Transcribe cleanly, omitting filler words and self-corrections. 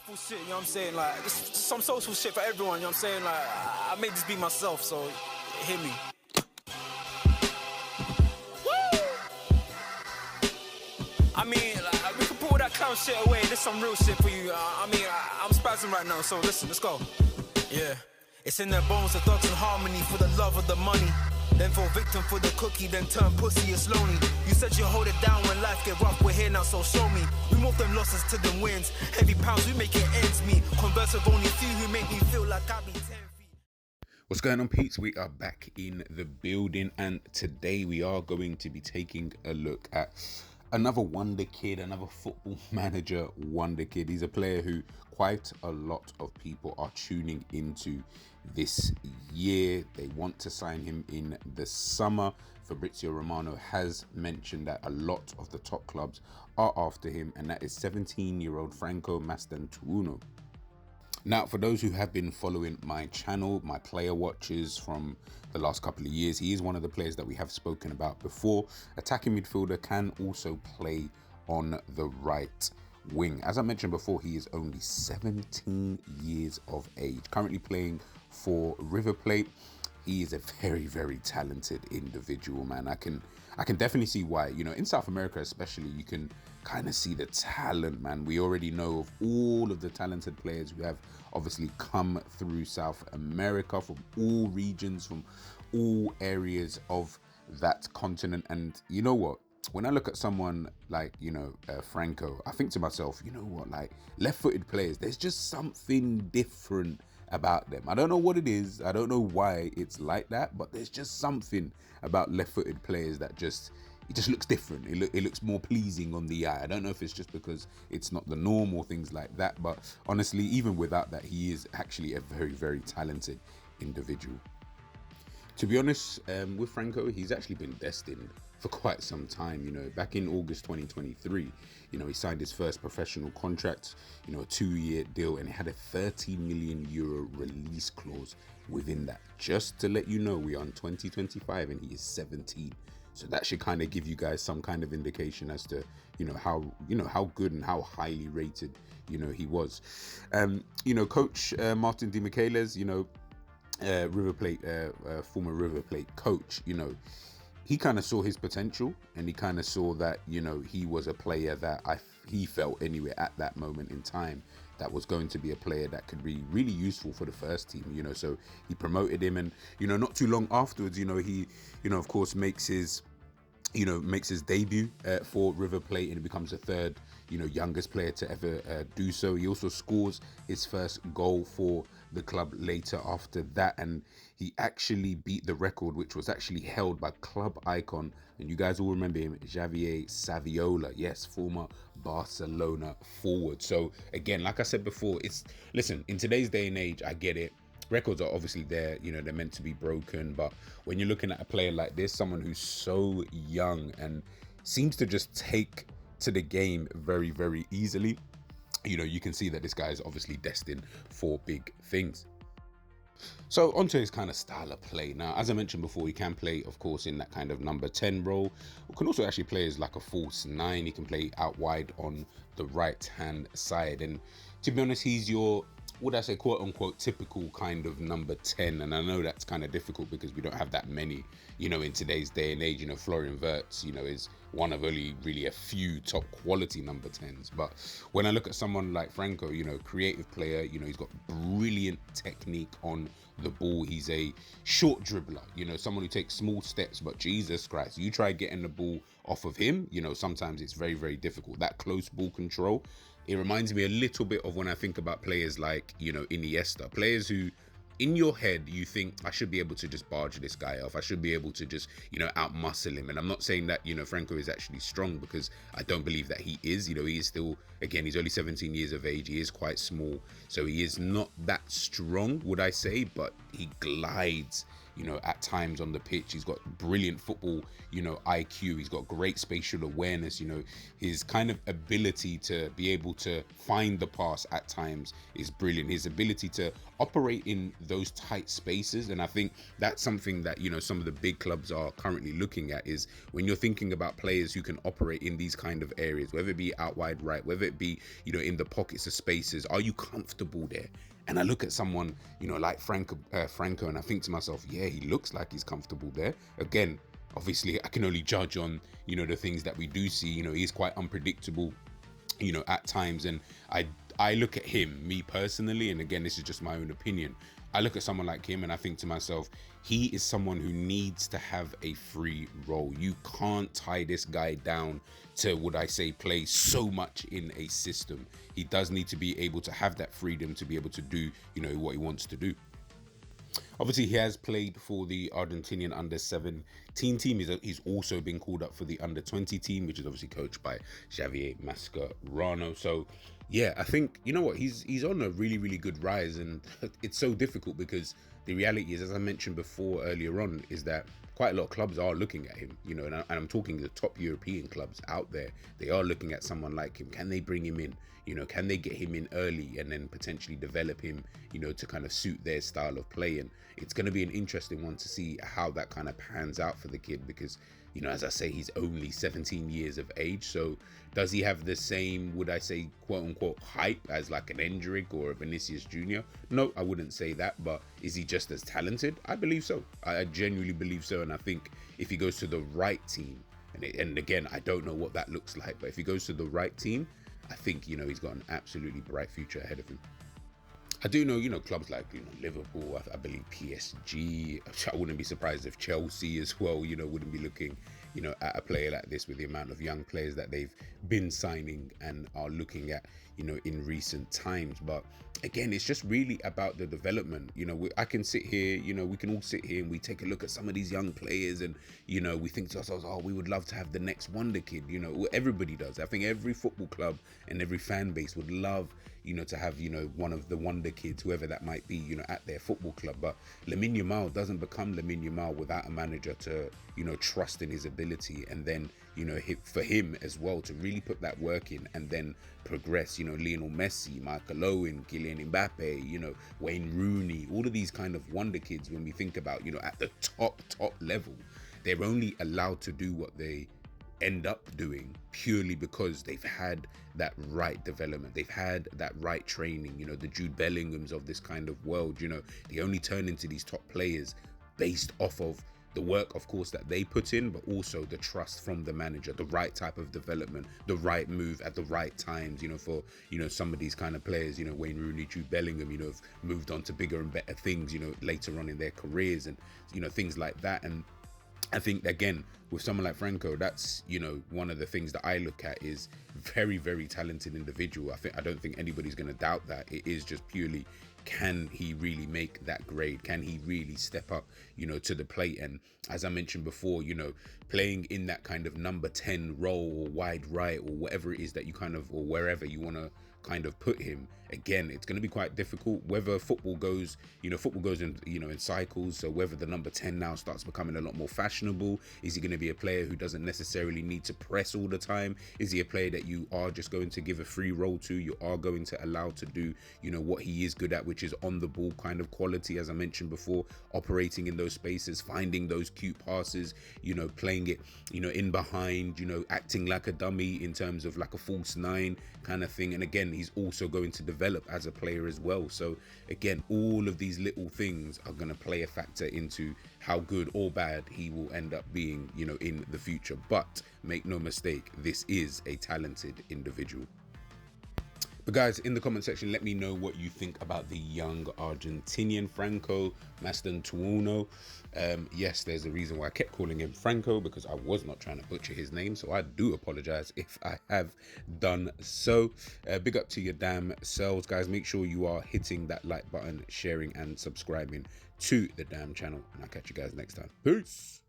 Social shit, you know what I'm saying? Like, just some social shit for everyone, you know what I'm saying? Like, I made this be myself, so hit me. Woo! I mean, like, we can put all that clown shit away. There's some real shit for you. I'm spazzing right now, so listen, let's go. Yeah. It's in their bones, the thugs in harmony for the love of the money. Then fall victim for the cookie, then turn pussy, it's lonely. You said you hold it down when life get rough, we're here now, so show me. We move them losses to them wins. Heavy pounds, we make it ends meet. Converse with only few who make me feel like I be 10 feet. What's going on, peeps? We are back in the building, and today we are going to be taking a look at another wonder kid, another football manager wonder kid. He's a player who quite a lot of people are tuning into this year. They want to sign him in the summer. Fabrizio Romano has mentioned that a lot of the top clubs are after him, and that is 17-year-old Franco Mastantuono. Now, for those who have been following my channel, my player watches from the last couple of years, he is one of the players that we have spoken about before. Attacking midfielder, can also play on the right wing. As I mentioned before, he is only 17 years of age, currently playing for River Plate. He is a very, very talented individual, man. I can definitely see why. You know, in South America especially, you can kind of see the talent, man. We already know of all of the talented players who have obviously come through South America from all regions, from all areas of that continent. And you know what? When I look at someone like, Franco, I think to myself, you know what, like left-footed players, there's just something different about them. I don't know what it is. I don't know why it's like that, but there's just something about left-footed players that it just looks different. It looks more pleasing on the eye. I don't know if it's just because it's not the norm or things like that, but honestly, even without that, he is actually a very, very talented individual. To be honest, with Franco, he's actually been destined for quite some time. You know, back in August 2023, he signed his first professional contract, a 2-year deal, and it had a 30 million euro release clause within that. Just to let you know, we are in 2025 and he is 17. So that should kind of give you guys some kind of indication as to, how good and how highly rated, he was. Coach Martin de Michelis, River Plate, former River Plate coach, he kind of saw his potential, and he kind of saw that, he was a player that he felt anyway at that moment in time that was going to be a player that could be really useful for the first team, so he promoted him, and, not too long afterwards, he, of course makes his debut for River Plate, and he becomes the third, youngest player to ever do so. He also scores his first goal for the club later after that, and he actually beat the record, which was actually held by club icon, and you guys all remember him, Javier Saviola. Yes, former Barcelona forward. So again, like I said before, listen, in today's day and age, I get it. Records are obviously there, they're meant to be broken, but when you're looking at a player like this, someone who's so young and seems to just take to the game very, very easily, you can see that this guy is obviously destined for big things. So onto his kind of style of play. Now, as I mentioned before, he can play, of course, in that kind of number 10 role. He can also actually play as like a false 9. He can play out wide on the right-hand side. And to be honest, he's your, would I say, quote unquote, typical kind of number 10. And I know that's kind of difficult because we don't have that many, in today's day and age. Florian Wirtz, is one of only really a few top quality number 10s. But when I look at someone like Franco, creative player, he's got brilliant technique on the ball. He's a short dribbler, someone who takes small steps, but Jesus Christ, you try getting the ball off of him, sometimes it's very, very difficult. That close ball control, it reminds me a little bit of when I think about players like, Iniesta, players who in your head, you think, I should be able to just barge this guy off. I should be able to just, out-muscle him. And I'm not saying that, Franco is actually strong, because I don't believe that he is. He is still, again, he's only 17 years of age. He is quite small. So he is not that strong, would I say, but he glides, you know, at times on the pitch. He's got brilliant football, you know, IQ. He's got great spatial awareness. You know, his kind of ability to be able to find the pass at times is brilliant. His ability to operate in those tight spaces, and I think that's something that, you know, some of the big clubs are currently looking at, is when you're thinking about players who can operate in these kind of areas, whether it be out wide right, whether it be, you know, in the pockets of spaces, are you comfortable there? And I look at someone, you know, like Franco, and I think to myself, yeah, he looks like he's comfortable there. Again, obviously, I can only judge on, you know, the things that we do see. You know, he's quite unpredictable, you know, at times. And I look at him, me personally, and again, this is just my own opinion, I look at someone like him and I think to myself, he is someone who needs to have a free role. You can't tie this guy down to, would I say, play so much in a system. He does need to be able to have that freedom to be able to do, you know, what he wants to do. Obviously, he has played for the Argentinian under-17 team. He's also been called up for the under-20 team, which is obviously coached by Javier Mascherano. So, yeah, I think, you know what, he's on a really, really good rise, and it's so difficult because the reality is, as I mentioned before earlier on, is that quite a lot of clubs are looking at him, you know, and I'm talking the top European clubs out there. They are looking at someone like him. Can they bring him in? You know, can they get him in early and then potentially develop him, you know, to kind of suit their style of play? And it's going to be an interesting one to see how that kind of pans out for the kid, because, you know, as I say, he's only 17 years of age. So does he have the same, would I say, quote unquote, hype as like an Endrick or a Vinicius Jr.? No, I wouldn't say that. But is he just as talented? I believe so. I genuinely believe so. And I think if he goes to the right team, and again, I don't know what that looks like, but if he goes to the right team, I think, you know, he's got an absolutely bright future ahead of him. I do know, you know, clubs like, you know, Liverpool, I believe PSG, I wouldn't be surprised if Chelsea as well, you know, wouldn't be looking, you know, at a player like this with the amount of young players that they've been signing and are looking at, you know, in recent times. But again, it's just really about the development. You know, I can sit here, you know, we can all sit here and we take a look at some of these young players and, you know, we think to ourselves, oh, we would love to have the next wonder kid. You know, everybody does. I think every football club and every fan base would love, you know, to have, you know, one of the wonder kids, whoever that might be, you know, at their football club. But Lamine Yamal doesn't become Lamine Yamal without a manager to, you know, trust in his ability, and then, you know, for him as well to really put that work in and then progress. You know, Lionel Messi, Michael Owen, Kylian Mbappe, you know, Wayne Rooney, all of these kind of wonder kids, when we think about, you know, at the top level, they're only allowed to do what they end up doing purely because they've had that right development, they've had that right training. You know, the Jude Bellinghams of this kind of world, you know, they only turn into these top players based off of the work, of course, that they put in, but also the trust from the manager, the right type of development, the right move at the right times. You know, for, you know, some of these kind of players, you know, Wayne Rooney, Jude Bellingham, you know, have moved on to bigger and better things, you know, later on in their careers, and, you know, things like that. And I think, again, with someone like Franco, that's, you know, one of the things that I look at is very, very talented individual. I don't think anybody's going to doubt that. It is just purely, can he really make that grade? Can he really step up, you know, to the plate? And as I mentioned before, you know, playing in that kind of number 10 role or wide right or whatever it is that you kind of, or wherever you want to kind of put him, again, it's going to be quite difficult. Whether football goes, you know, football goes in, you know, in cycles. So whether the number 10 now starts becoming a lot more fashionable, is he going to be a player who doesn't necessarily need to press all the time? Is he a player that you are just going to give a free role to? You are going to allow to do, you know, what he is good at, which is on the ball kind of quality, as I mentioned before, operating in those spaces, finding those cute passes, you know, playing it, you know, in behind, you know, acting like a dummy in terms of like a false nine kind of thing. And again, he's also going to develop as a player as well. So again, all of these little things are going to play a factor into how good or bad he will end up being, you know, in the future. But make no mistake, this is a talented individual. But guys, in the comment section, let me know what you think about the young Argentinian Franco Mastantuono. Yes, there's a reason why I kept calling him Franco, because I was not trying to butcher his name. So I do apologize if I have done so. Big up to your damn selves, guys. Make sure you are hitting that like button, sharing and subscribing to the damn channel. And I'll catch you guys next time. Peace.